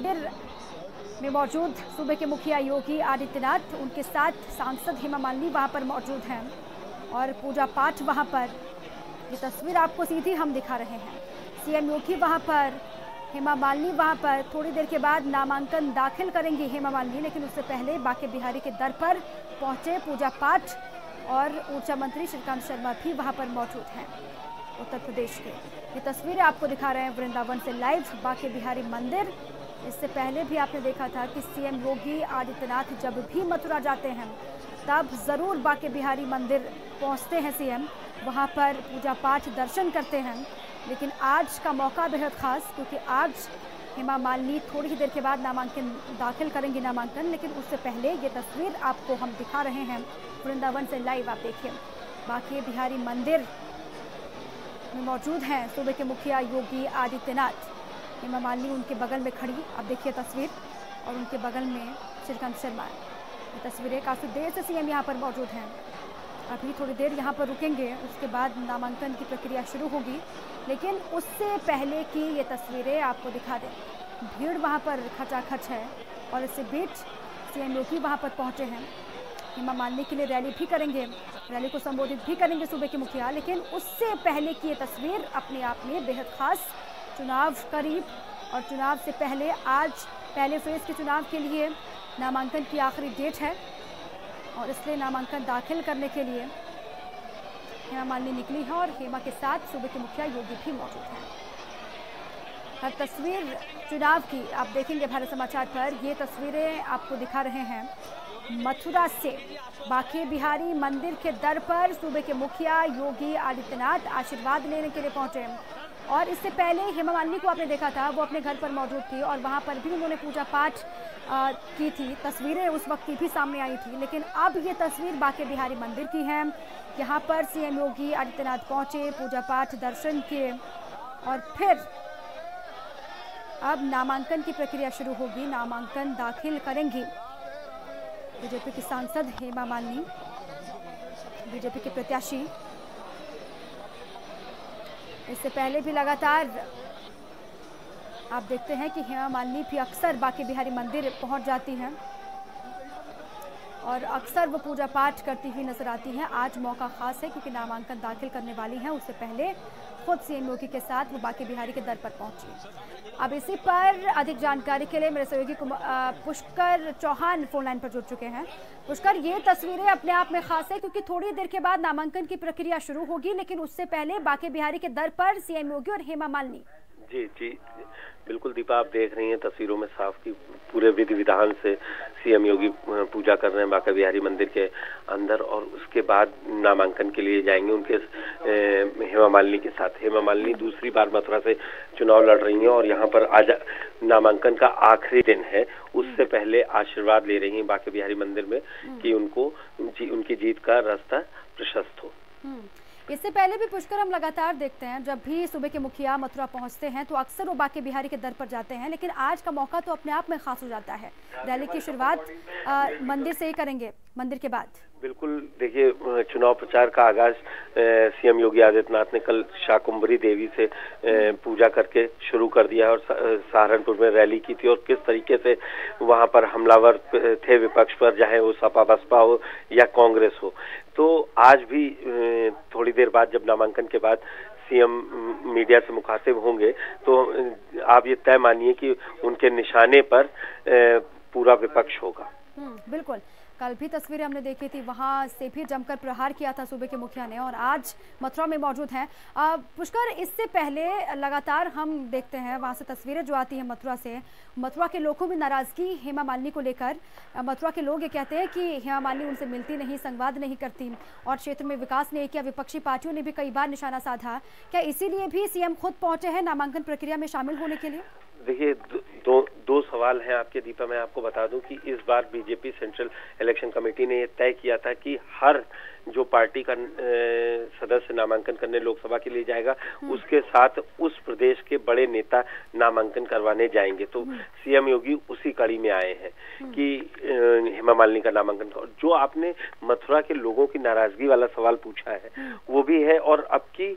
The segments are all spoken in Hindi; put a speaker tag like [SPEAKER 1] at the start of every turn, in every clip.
[SPEAKER 1] में मौजूद सूबे के मुखिया योगी आदित्यनाथ, उनके साथ सांसद हेमा मालिनी वहां पर मौजूद हैं और पूजा पाठ वहां पर, ये तस्वीर आपको सीधी हम दिखा रहे हैं। सीएम योगी वहां पर, हेमा मालिनी वहां पर। थोड़ी देर के बाद नामांकन दाखिल करेंगी हेमा मालिनी, लेकिन उससे पहले बांके बिहारी के दर पर पहुंचे पूजा पाठ, और ऊर्जा मंत्री श्रीकांत शर्मा भी वहां पर मौजूद हैं उत्तर प्रदेश के। ये तस्वीरें आपको दिखा रहे हैं वृंदावन से लाइव, बांके बिहारी मंदिर। इससे पहले भी आपने देखा था कि सीएम योगी आदित्यनाथ जब भी मथुरा जाते हैं तब जरूर बांके बिहारी मंदिर पहुंचते हैं सीएम, वहां पर पूजा पाठ दर्शन करते हैं। लेकिन आज का मौका बेहद खास, क्योंकि आज हेमा मालिनी थोड़ी ही देर के बाद नामांकन दाखिल करेंगी नामांकन, लेकिन उससे पहले ये तस्वीर आपको हम दिखा रहे हैं वृंदावन से लाइव। आप देखिए बांके बिहारी मंदिर में मौजूद हैं सूबे के मुखिया योगी आदित्यनाथ। हेमा मालिनी उनके बगल में खड़ी, आप देखिए तस्वीर, और उनके बगल में श्रीकांत शर्मा। ये तस्वीरें, काफ़ी देर से सीएम यहाँ पर मौजूद हैं, अभी थोड़ी देर यहाँ पर रुकेंगे, उसके बाद नामांकन की प्रक्रिया शुरू होगी। लेकिन उससे पहले की ये तस्वीरें आपको दिखा दें, भीड़ वहाँ पर खचाखच है, और इससे बीच सीएम योगी वहाँ पर पहुँचे हैं। हेमा मालिनी के लिए रैली भी करेंगे, रैली को संबोधित भी करेंगे सूबे के मुखिया। लेकिन उससे पहले की ये तस्वीर अपने आप में बेहद खास, चुनाव करीब, और चुनाव से पहले आज पहले फेज के चुनाव के लिए नामांकन की आखिरी डेट है, और इसलिए नामांकन दाखिल करने के लिए हेमा मालिनी निकली है, और हेमा के साथ सूबे के मुखिया योगी भी मौजूद हैं। हर तस्वीर चुनाव की आप देखेंगे भारत समाचार पर, ये तस्वीरें आपको दिखा रहे हैं मथुरा से बांके बिहारी मंदिर के दर पर सूबे के मुखिया योगी आदित्यनाथ आशीर्वाद लेने के लिए पहुंचे। और इससे पहले हेमा मालिनी को आपने देखा था, वो अपने घर पर मौजूद थी और वहां पर भी उन्होंने पूजा पाठ की थी, तस्वीरें उस वक्त की भी सामने आई थी। लेकिन अब ये तस्वीर बांके बिहारी मंदिर की है, यहाँ पर सीएम योगी आदित्यनाथ पहुंचे, पूजा पाठ दर्शन किए, और फिर अब नामांकन की प्रक्रिया शुरू होगी। नामांकन दाखिल करेंगी बीजेपी की सांसद हेमा मालिनी, बीजेपी के प्रत्याशी। इससे पहले भी लगातार आप देखते हैं कि हेमा मालिनी भी अक्सर बांके बिहारी मंदिर पहुंच जाती हैं और अक्सर वो पूजा पाठ करती हुई नजर आती हैं। आज मौका खास है क्योंकि नामांकन दाखिल करने वाली हैं, उससे पहले खुद सीएम योगी के साथ वो बांके बिहारी के दर पर पहुंची। अब इसी पर अधिक जानकारी के लिए मेरे सहयोगी पुष्कर चौहान फोन लाइन पर जुड़ चुके हैं। पुष्कर, ये तस्वीरें अपने आप में खास है क्योंकि थोड़ी देर के बाद नामांकन की प्रक्रिया शुरू होगी, लेकिन उससे पहले बांके बिहारी के दर पर सीएम योगी और हेमा मालिनी।
[SPEAKER 2] जी जी बिल्कुल दीपा, आप देख रही हैं तस्वीरों में साफ की पूरे विधि विधान से सीएम योगी पूजा कर रहे हैं बांके बिहारी मंदिर के अंदर, और उसके बाद नामांकन के लिए जाएंगे उनके हेमा मालिनी के साथ। हेमा मालिनी दूसरी बार मथुरा से चुनाव लड़ रही हैं और यहाँ पर आज नामांकन का आखिरी दिन है। उससे पहले आशीर्वाद ले रही हैं बांके बिहारी मंदिर में कि उनको उनकी जीत का रास्ता प्रशस्त हो।
[SPEAKER 1] इससे पहले भी पुष्कर हम लगातार देखते हैं जब भी सूबे के मुखिया मथुरा पहुंचते हैं तो अक्सर वो बांके बिहारी के दर पर जाते हैं, लेकिन आज का मौका तो अपने आप में खास हो जाता है। रैली की शुरुआत मंदिर से ही करेंगे, मंदिर के बाद। बिल्कुल,
[SPEAKER 2] देखिए चुनाव प्रचार का आगाज सीएम योगी आदित्यनाथ ने कल शाकुंभरी देवी से पूजा करके शुरू कर दिया और सहारनपुर में रैली की थी, और किस तरीके से वहां पर हमलावर थे विपक्ष पर, चाहे वो सपा बसपा हो या कांग्रेस हो। तो आज भी थोड़ी देर बाद जब नामांकन के बाद सीएम मीडिया से मुखातिब होंगे तो आप ये तय मानिए कि उनके निशाने पर पूरा विपक्ष होगा।
[SPEAKER 1] बिल्कुल, कल भी तस्वीरें हमने देखी थी, वहां से भी जमकर प्रहार किया था सूबे के मुखिया ने, और आज मथुरा में मौजूद हैं। पुष्कर, इससे पहले लगातार हम देखते हैं वहां से तस्वीरें जो आती हैं मथुरा से, मथुरा के लोगों में नाराजगी हेमा मालिनी को लेकर। मथुरा के लोग ये कहते हैं कि हेमा मालिनी उनसे मिलती नहीं, संवाद नहीं करती, और क्षेत्र में विकास नहीं किया। विपक्षी पार्टियों ने भी कई बार निशाना साधा, क्या इसीलिए भी सीएम खुद पहुंचे हैं नामांकन प्रक्रिया में शामिल होने के लिए?
[SPEAKER 2] देखिए दो सवाल हैं आपके दीपा। मैं आपको बता दूं कि इस बार बीजेपी सेंट्रल इलेक्शन कमेटी ने यह तय किया था कि हर जो पार्टी का सदस्य नामांकन करने लोकसभा के लिए जाएगा उसके साथ उस प्रदेश के बड़े नेता नामांकन करवाने जाएंगे। तो सीएम योगी उसी कड़ी में आए हैं कि हेमा मालिनी का नामांकन। जो आपने मथुरा के लोगों की नाराजगी वाला सवाल पूछा है वो भी है, और अब की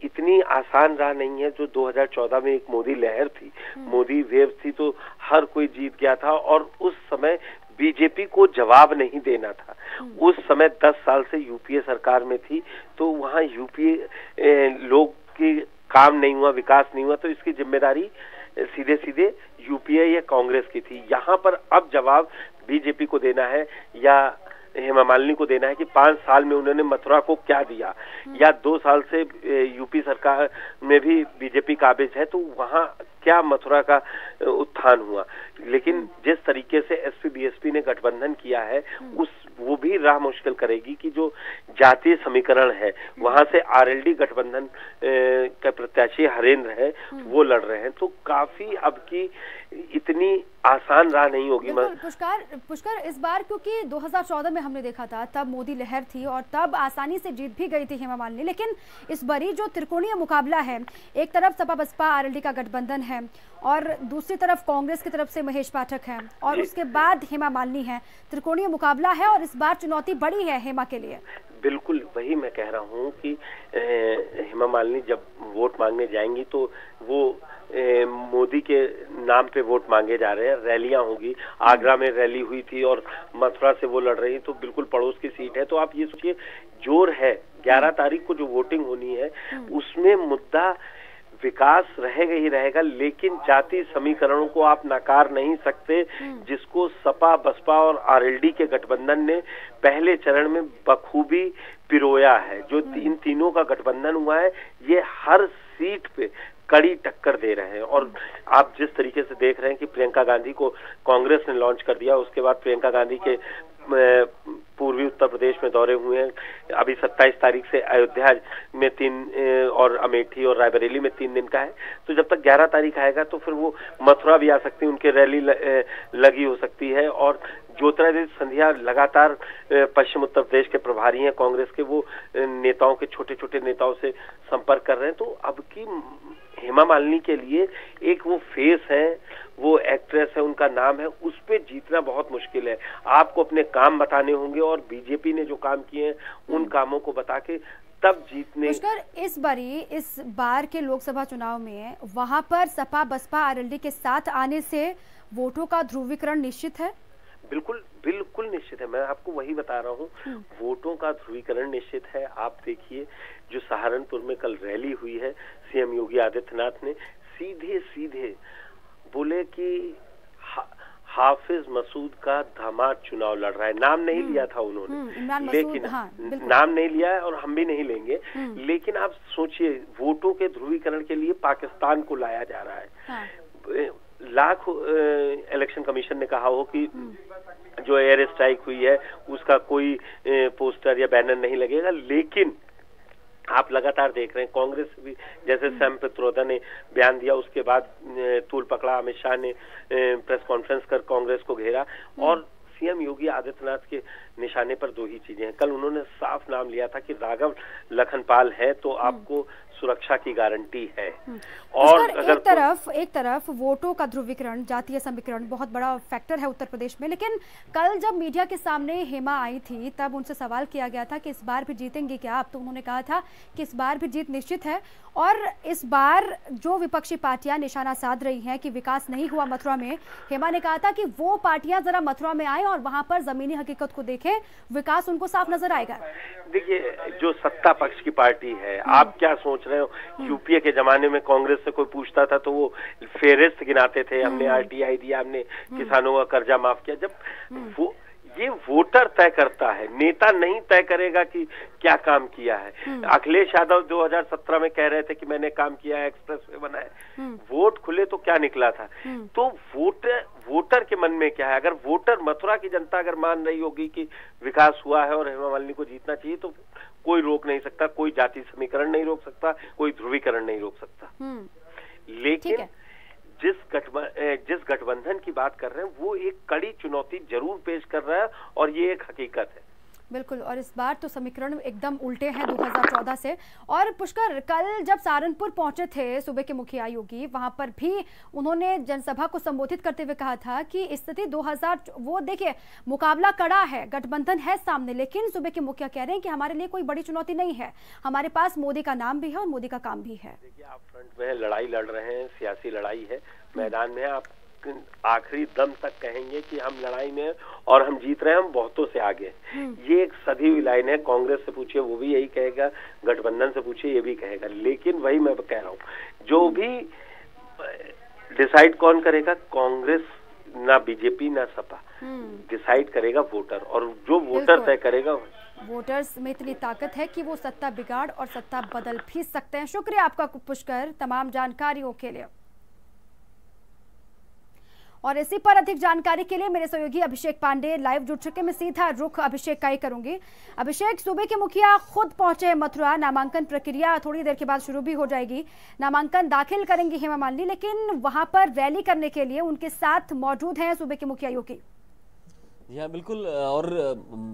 [SPEAKER 2] इतनी आसान राह नहीं है। जो 2014 में एक मोदी लहर थी, मोदी वेव थी, तो हर कोई जीत गया था और उस समय बीजेपी को जवाब नहीं देना था। उस समय 10 साल से यूपीए सरकार में थी, तो वहां यूपीए लोग की काम नहीं हुआ, विकास नहीं हुआ, तो इसकी जिम्मेदारी सीधे सीधे यूपीए या कांग्रेस की थी। यहाँ पर अब जवाब बीजेपी को देना है या हेमा मालिनी को देना है कि 5 साल में उन्होंने मथुरा को क्या दिया, या 2 साल से यूपी सरकार में भी बीजेपी काबिज है, तो वहां क्या मथुरा का उत्थान हुआ। लेकिन जिस तरीके से एसपी बीएसपी ने गठबंधन किया है, वो भी राह मुश्किल करेगी कि जो जातीय समीकरण है वहां से आरएलडी गठबंधन का प्रत्याशी हरेंद्र है वो लड़ रहे हैं, तो काफी अब की इतनी आसान राह नहीं होगी।
[SPEAKER 1] पुष्कर इस बार क्योंकि 2014 में हमने देखा था, तब मोदी लहर थी और तब आसानी से जीत भी गई थी हेमा मालिनी, लेकिन इस बारी जो त्रिकोणीय मुकाबला है, एक तरफ सपा बसपा आरएलडी का गठबंधन है और दूसरी तरफ कांग्रेस की तरफ से महेश पाठक है और उसके बाद हेमा मालिनी है, त्रिकोणीय मुकाबला है और इस बार चुनौती बड़ी है हेमा के लिए।
[SPEAKER 2] बिल्कुल वही मैं कह रहा हूँ कि हेमा मालिनी जब वोट मांगने जाएंगी तो वो मोदी के नाम पे वोट मांगे जा रहे हैं, रैलियां होगी। आगरा में रैली हुई थी और मथुरा से वो लड़ रही, तो बिल्कुल पड़ोस की सीट है। तो आप ये सोचिए, जोर है 11 तारीख को जो वोटिंग होनी है उसमें मुद्दा विकास रहेगा ही रहेगा, लेकिन जाति समीकरणों को आप नकार नहीं सकते, जिसको सपा बसपा और आरएलडी के गठबंधन ने पहले चरण में बखूबी पिरोया है। जो इन तीनों का गठबंधन हुआ है, ये हर सीट पे कड़ी टक्कर दे रहे हैं। और आप जिस तरीके से देख रहे हैं कि प्रियंका गांधी को कांग्रेस ने लॉन्च कर दिया, उसके बाद प्रियंका गांधी के पूर्वी उत्तर प्रदेश में दौरे हुए हैं। अभी 27 तारीख से अयोध्या में 3 और अमेठी और रायबरेली में 3 दिन का है। तो जब तक 11 तारीख आएगा तो फिर वो मथुरा भी आ सकती है, उनके रैली लगी हो सकती है। और ज्योतिरादित्य सिंधिया लगातार पश्चिम उत्तर प्रदेश के प्रभारी हैं कांग्रेस के, वो नेताओं के छोटे छोटे नेताओं से संपर्क कर रहे हैं। तो अब की हेमा मालिनी के लिए एक वो फेस है, वो एक्ट्रेस है, उनका नाम है, उस पे जीतना बहुत मुश्किल है। आपको अपने काम बताने होंगे और बीजेपी ने जो काम किए हैं उन कामों को बता के तब जीतने।
[SPEAKER 1] इस बार के लोकसभा चुनाव में वहां पर सपा बसपा आरएलडी के साथ आने से वोटों का ध्रुवीकरण निश्चित है।
[SPEAKER 2] बिल्कुल बिल्कुल निश्चित है, मैं आपको वही बता रहा हूँ, वोटों का ध्रुवीकरण निश्चित है। आप देखिए जो सहारनपुर में कल रैली हुई है, सीएम योगी आदित्यनाथ ने सीधे सीधे बोले कि हाफिज मसूद का दामाद चुनाव लड़ रहा है। नाम नहीं लिया था उन्होंने, लेकिन नाम नहीं लिया है और हम भी नहीं लेंगे। लेकिन आप सोचिए, वोटों के ध्रुवीकरण के लिए पाकिस्तान को लाया जा रहा है। लाख इलेक्शन कमीशन ने कहा हो कि जो एयर स्ट्राइक हुई है उसका कोई पोस्टर या बैनर नहीं लगेगा, लेकिन आप लगातार देख रहे हैं कांग्रेस भी, जैसे सैम पित्रोदा ने बयान दिया, उसके बाद तूल पकड़ा, अमित शाह ने प्रेस कॉन्फ्रेंस कर कांग्रेस को घेरा। और सीएम योगी आदित्यनाथ के निशाने पर 2 ही चीजें हैं। कल उन्होंने साफ नाम लिया था कि राघव लखनपाल है तो आपको सुरक्षा की गारंटी है। और अगर
[SPEAKER 1] एक तरफ वोटों का ध्रुवीकरण, जातीय समीकरण बहुत बड़ा फैक्टर है उत्तर प्रदेश में, लेकिन कल जब मीडिया के सामने हेमा आई थी तब उनसे सवाल किया गया था कि इस बार भी जीतेंगे क्या आप, तो उन्होंने कहा था कि इस बार भी जीत निश्चित है। और इस बार जो विपक्षी पार्टियां निशाना साध रही हैं कि विकास नहीं हुआ मथुरा में, हेमा ने कहा था कि वो पार्टियां जरा मथुरा में आए और वहां पर जमीनी हकीकत को देखें, विकास उनको साफ नजर आएगा।
[SPEAKER 2] देखिए, जो सत्ता पक्ष की पार्टी है, आप क्या सोच रहे हो, यूपीए के जमाने में कांग्रेस से कोई पूछता था तो वो फेहरिस्त गिनाते थे, हमने आरटीआई दिया, हमने किसानों का कर्जा माफ किया। जब वो ये वोटर तय करता है, नेता नहीं तय करेगा कि क्या काम किया है। अखिलेश यादव 2017 में कह रहे थे कि मैंने काम किया है, एक्सप्रेस वे बना है, वोट खुले तो क्या निकला था। तो वोटर के मन में क्या है, अगर वोटर, मथुरा की जनता अगर मान रही होगी कि विकास हुआ है और हेमा मालिनी को जीतना चाहिए, तो कोई रोक नहीं सकता, कोई जाति समीकरण नहीं रोक सकता, कोई ध्रुवीकरण नहीं रोक सकता। लेकिन जिस गठबंधन की बात कर रहे हैं वो एक कड़ी चुनौती जरूर पेश कर रहा है और ये एक हकीकत है।
[SPEAKER 1] बिल्कुल, और इस बार तो समीकरण एकदम उल्टे हैं 2014 से। और पुष्कर, कल जब सहारनपुर पहुंचे थे सूबे के मुखिया योगी, वहां पर भी उन्होंने जनसभा को संबोधित करते हुए कहा था कि स्थिति 2000, वो देखिए मुकाबला कड़ा है, गठबंधन है सामने, लेकिन सूबे के मुखिया कह रहे हैं कि हमारे लिए कोई बड़ी चुनौती नहीं है, हमारे पास मोदी का नाम भी है और मोदी का काम भी है।
[SPEAKER 2] देखिए, आप फ्रंट में लड़ाई लड़ रहे हैं, सियासी लड़ाई है, मैदान में आप आखिरी दम तक कहेंगे कि हम लड़ाई में और हम जीत रहे हैं, हम बहुतों से आगे। ये एक सधी हुई लाइन है। कांग्रेस से पूछिए वो भी यही कहेगा, गठबंधन से पूछिए ये भी कहेगा। लेकिन वही मैं कह रहा हूँ, जो भी डिसाइड कौन करेगा, कांग्रेस ना बीजेपी ना सपा, डिसाइड करेगा वोटर, और जो वोटर तय करेगा।
[SPEAKER 1] वोटर्स में इतनी ताकत है कि वो सत्ता बिगाड़ और सत्ता बदल भी सकते हैं। शुक्रिया आपका पुष्कर तमाम जानकारियों के लिए। और इसी पर अधिक जानकारी के लिए मेरे सहयोगी अभिषेक पांडे लाइव जुड़ चुके। मैं सीधा रुख अभिषेक का ही करूंगी। अभिषेक, सूबे के मुखिया खुद पहुंचे मथुरा, नामांकन प्रक्रिया थोड़ी देर के बाद शुरू भी हो जाएगी, नामांकन दाखिल करेंगी हेमा मालिनी, लेकिन वहां पर रैली करने के लिए उनके साथ मौजूद हैं सूबे के मुखिया योगी।
[SPEAKER 3] जी हाँ, बिल्कुल। और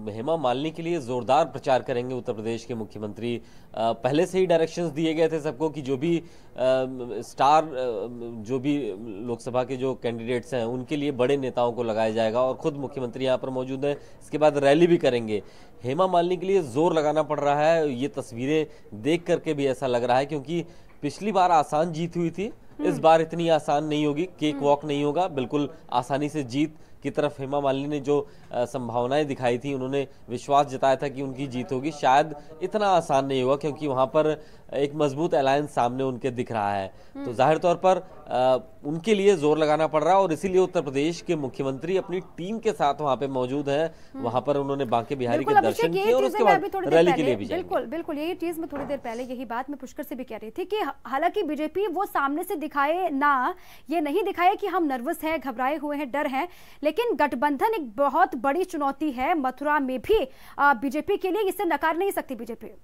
[SPEAKER 3] हेमा मालिनी के लिए जोरदार प्रचार करेंगे उत्तर प्रदेश के मुख्यमंत्री। पहले से ही डायरेक्शंस दिए गए थे सबको कि जो भी स्टार जो भी लोकसभा के जो कैंडिडेट्स हैं उनके लिए बड़े नेताओं को लगाया जाएगा, और खुद मुख्यमंत्री यहाँ पर मौजूद हैं। इसके बाद रैली भी करेंगे। हेमा मालिनी के लिए जोर लगाना पड़ रहा है। ये तस्वीरें देख करके भी ऐसा लग रहा है, क्योंकि पिछली बार आसान जीत हुई थी, इस बार इतनी आसान नहीं होगी, केक वॉक नहीं होगा। बिल्कुल आसानी से जीत की तरफ हेमा मालिनी ने जो संभावनाएं दिखाई थी, उन्होंने विश्वास जताया था कि उनकी जीत होगी। शायद इतना आसान नहीं होगा, क्योंकि वहां पर एक मजबूत अलायंस सामने उनके दिख रहा है। तो जाहिर तौर पर उनके लिए जोर लगाना पड़ रहा है, और इसीलिए उत्तर प्रदेश के मुख्यमंत्री अपनी टीम के साथ वहां पे मौजूद हैं। वहां पर उन्होंने बांके बिहारी के दर्शन किए और उसके बाद रैली के लिए भी जाएंगे।
[SPEAKER 1] बिल्कुल बिल्कुल, यही चीज मैं थोड़ी देर पहले यही बात मैं पुष्कर से भी कह रही थी कि हालांकि बीजेपी वो सामने से दिखाए ना, ये नहीं दिखाए कि हम नर्वस हैं, घबराए हुए हैं, डर हैं, लेकिन गठबंधन एक बहुत बड़ी चुनौती है मथुरा में भी बीजेपी के लिए, इसे नकार नहीं सकती बीजेपी।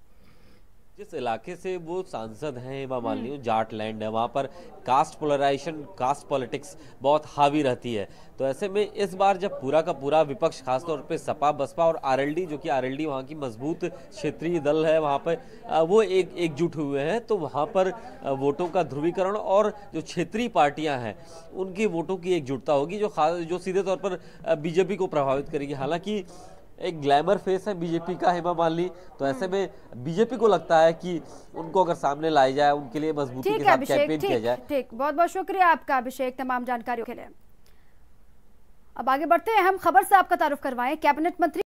[SPEAKER 3] जिस इलाके से वो सांसद हैं हेमा मालिनी, जाट लैंड है, वहां पर कास्ट पोलराइजेशन, कास्ट पॉलिटिक्स बहुत हावी रहती है। तो ऐसे में इस बार जब पूरा का पूरा विपक्ष, खासतौर पे सपा बसपा और आरएलडी, जो कि आरएलडी वहां की मजबूत क्षेत्रीय दल है, वहां पर वो एकजुट हुए हैं, तो वहां पर वोटों का ध्रुवीकरण और जो क्षेत्रीय पार्टियां हैं उनकी वोटों की एकजुटता होगी, जो सीधे तौर पर बीजेपी को प्रभावित करेगी। हालांकि एक ग्लैमर फेस है बीजेपी का हेमा मालिनी, तो ऐसे में बीजेपी को लगता है कि उनको अगर सामने लाया जाए, उनके लिए मजबूती के साथ कैंपेन किया जाए।
[SPEAKER 1] ठीक, बहुत बहुत शुक्रिया आपका अभिषेक तमाम जानकारियों के लिए। अब आगे बढ़ते हैं, हम खबर से आपका तारुफ करवाएं। कैबिनेट मंत्री